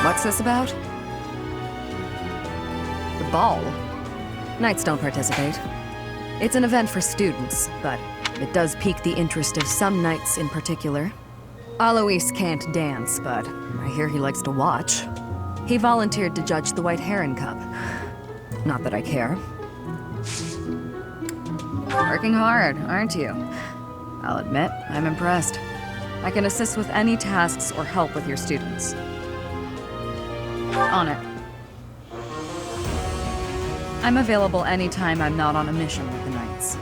What's this about? The ball? Knights don't participate. It's an event for students, but it does pique the interest of some knights in particular. Alois can't dance, but I hear he likes to watch. He volunteered to judge the White Heron Cup. Not that I care. Working hard, aren't you? I'll admit, I'm impressed. I can assist with any tasks or help with your students. On it. I'm available anytime I'm not on a mission with the Knights.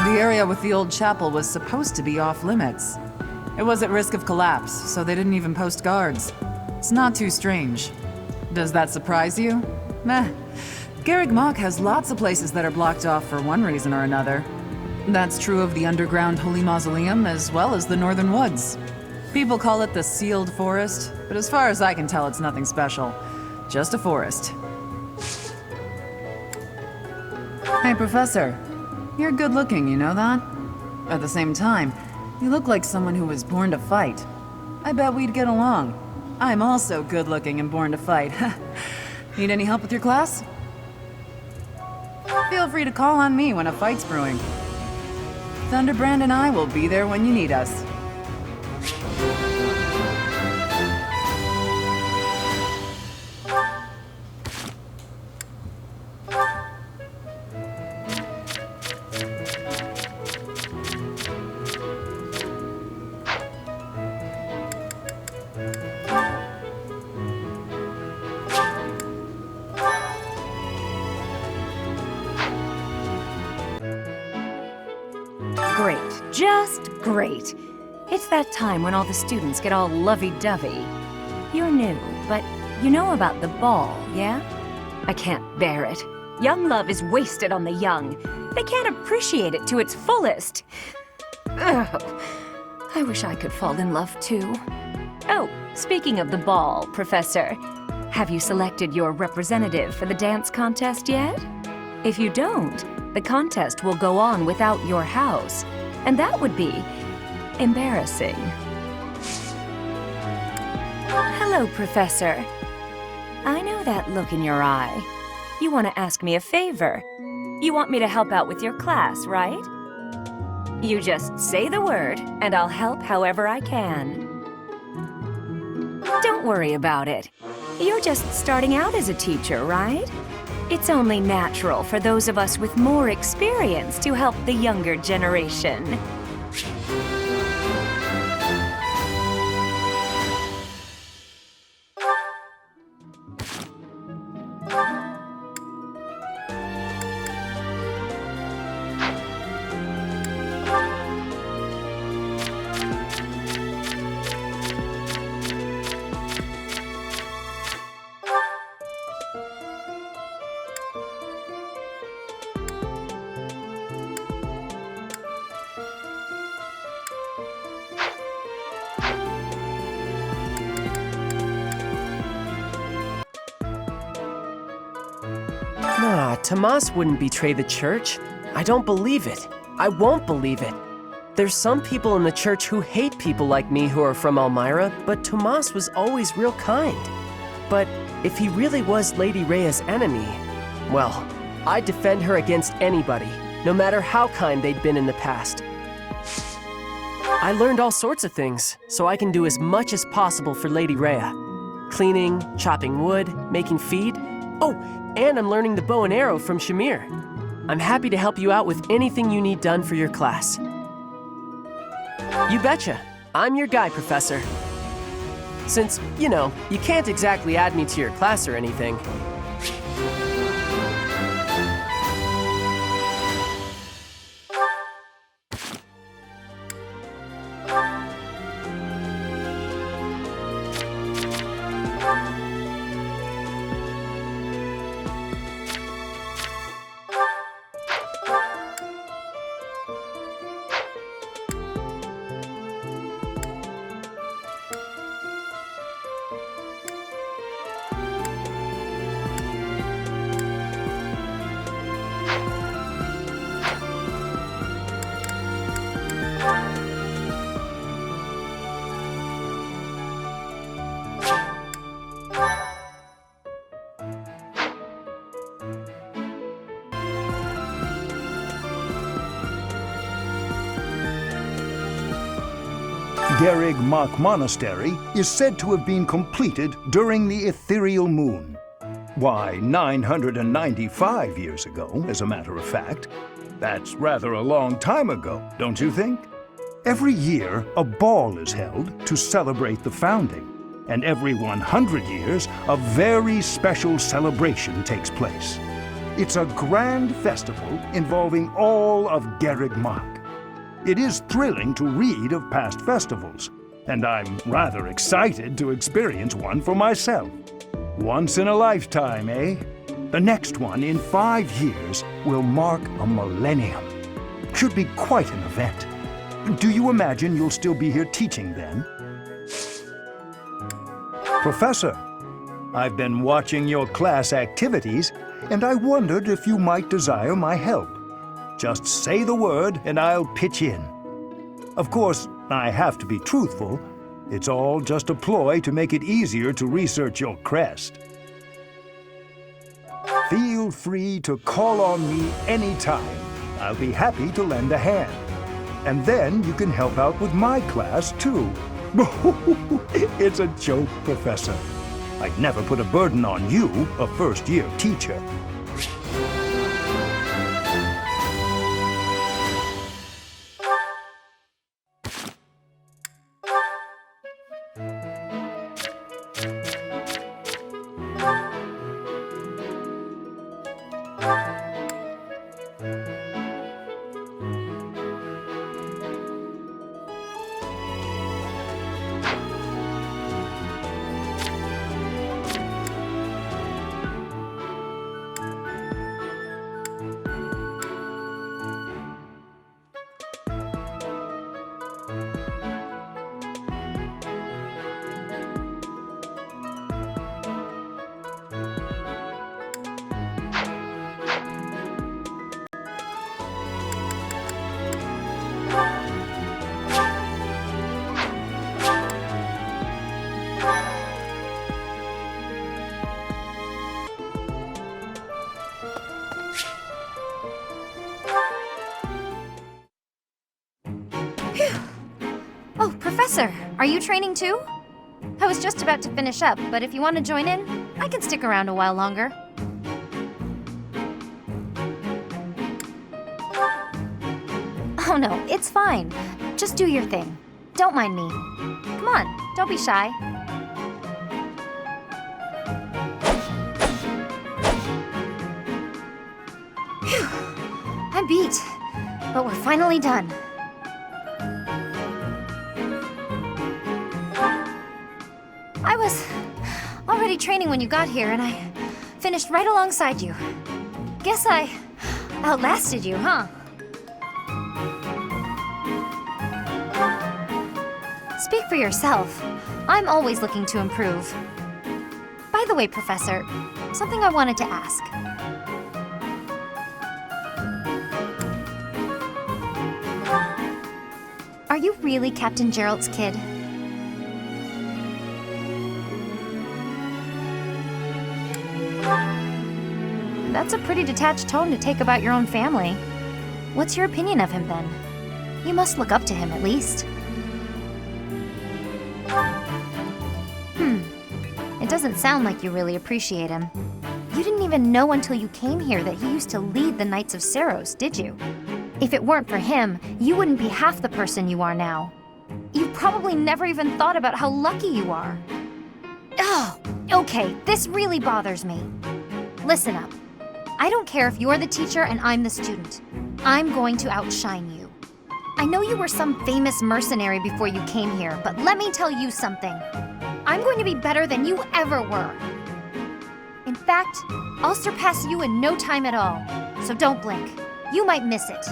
The area with the old chapel was supposed to be off limits. It was at risk of collapse, so they didn't even post guards. It's not too strange. Does that surprise you? Meh. Garreg Mach has lots of places that are blocked off for one reason or another. That's true of the underground Holy Mausoleum as well as the Northern Woods. People call it the Sealed Forest, but as far as I can tell, it's nothing special. Just a forest. Hey, Professor. You're good looking, you know that? At the same time, you look like someone who was born to fight. I bet we'd get along. I'm also good looking and born to fight. Need any help with your class? Feel free to call on me when a fight's brewing. Thunderbrand and I will be there when you need us. Great. Just great. It's that time when all the students get all lovey-dovey. You're new, but you know about the ball, yeah? I can't bear it. Young love is wasted on the young. They can't appreciate it to its fullest. Ugh. I wish I could fall in love too. Oh, speaking of the ball, Professor, have you selected your representative for the dance contest yet? If you don't, the contest will go on without your house, and that would be embarrassing. Hello, Professor. I know that look in your eye. You want to ask me a favor. You want me to help out with your class, right? You just say the word, and I'll help however I can. Don't worry about it. You're just starting out as a teacher, right? It's only natural for those of us with more experience to help the younger generation. Nah, Tomas wouldn't betray the church. I don't believe it. I won't believe it. There's some people in the church who hate people like me who are from Elmira, but Tomas was always real kind. But if he really was Lady Rhea's enemy, well, I'd defend her against anybody, no matter how kind they'd been in the past. I learned all sorts of things, so I can do as much as possible for Lady Rhea. Cleaning, chopping wood, making feed. Oh, and I'm learning the bow and arrow from Shamir. I'm happy to help you out with anything you need done for your class. You betcha. I'm your guy, Professor. since, you know, you can't exactly add me to your class or anything. Gerrig Mach Monastery is said to have been completed during the ethereal moon. Why, 995 years ago, as a matter of fact. That's rather a long time ago, don't you think? Every year, a ball is held to celebrate the founding, and every 100 years, a very special celebration takes place. It's a grand festival involving all of Gerrig Mach. It is thrilling to read of past festivals, and I'm rather excited to experience one for myself. Once in a lifetime, eh? The next one in 5 years will mark a millennium. Should be quite an event. Do you imagine you'll still be here teaching then? Professor, I've been watching your class activities, and I wondered if you might desire my help. Just say the word and I'll pitch in. Of course, I have to be truthful. It's all just a ploy to make it easier to research your crest. Feel free to call on me anytime. I'll be happy to lend a hand. And then you can help out with my class, too. It's a joke, Professor. I'd never put a burden on you, a first-year teacher. Oh, Professor, are you training too? I was just about to finish up, but if you want to join in, I can stick around a while longer. Oh no, it's fine. Just do your thing. Don't mind me. Come on, don't be shy. Phew. I'm beat, but we're finally done. I was already training when you got here, and I finished right alongside you. Guess I outlasted you, huh? Speak for yourself. I'm always looking to improve. By the way, Professor, something I wanted to ask. Are you really Captain Gerald's kid? That's a pretty detached tone to take about your own family. What's your opinion of him, then? You must look up to him, at least. It doesn't sound like you really appreciate him. You didn't even know until you came here that he used to lead the Knights of Seiros, did you? If it weren't for him, you wouldn't be half the person you are now. You probably never even thought about how lucky you are. Oh, okay, this really bothers me. Listen up. I don't care if you're the teacher and I'm the student. I'm going to outshine you. I know you were some famous mercenary before you came here, but let me tell you something. I'm going to be better than you ever were. In fact, I'll surpass you in no time at all, so don't blink. You might miss it.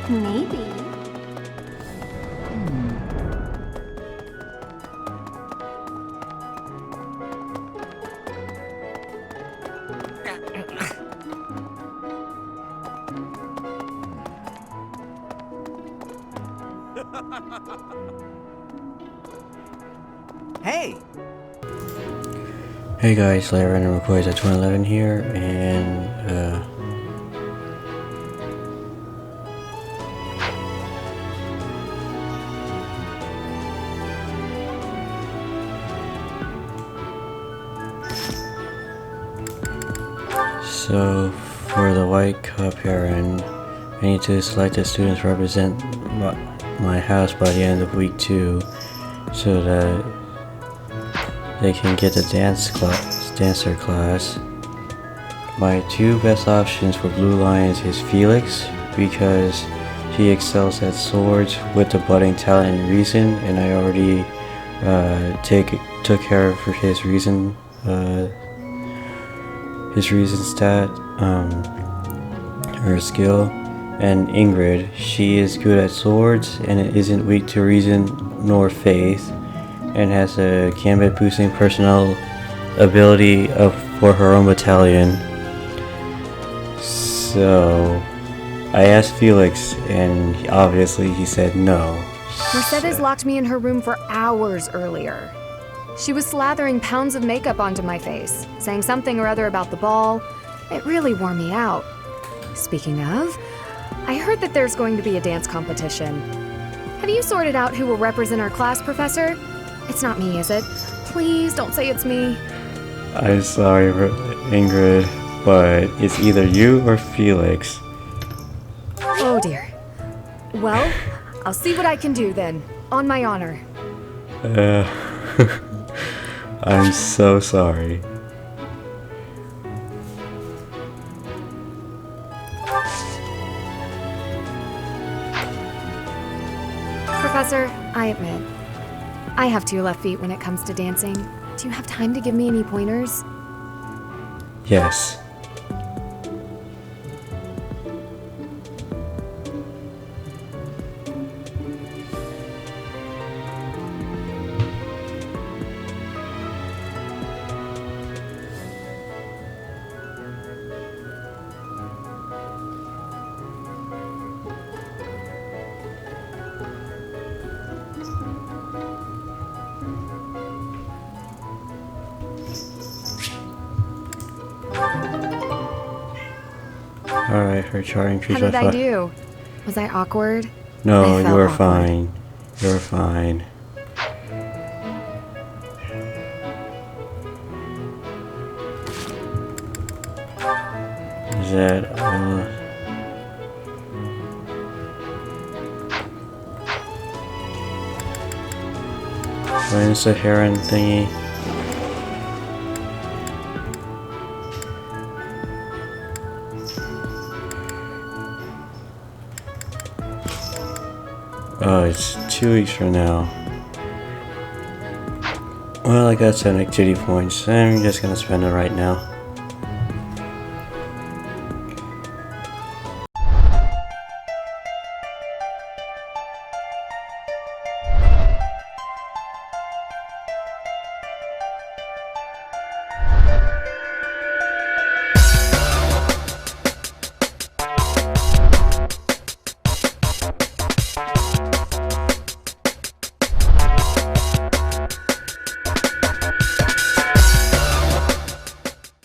Maybe. Hey! Hey guys, Layer Random Records at 2011 here, and so for the white cup errand, I need to select the students represent my house by the end of week 2, so that they can get the dancer class. My 2 best options for Blue Lions is Felix, because he excels at swords with the budding talent and reason, and I already took care of his reason stat, her skill. And Ingrid, she is good at swords and isn't weak to reason nor faith, and has a gambit boosting personnel ability for her own battalion. So I asked Felix, and obviously he said no. Mercedes locked me in her room for hours earlier. She was slathering pounds of makeup onto my face, saying something or other about the ball. It really wore me out. Speaking of, I heard that there's going to be a dance competition. Have you sorted out who will represent our class, Professor? It's not me, is it? Please don't say it's me. I'm sorry, Ingrid, but it's either you or Felix. Oh dear. Well, I'll see what I can do then, on my honor. I'm so sorry. Professor, I admit, I have 2 left feet when it comes to dancing. Do you have time to give me any pointers? Yes. Alright, her chart increased How by did I 5. do? Was I awkward? No, I you felt were awkward. fine. You're fine. Is that, when's the heron thingy? Oh, it's 2 weeks from now. Well, I got 7 activity points. I'm just gonna spend it right now.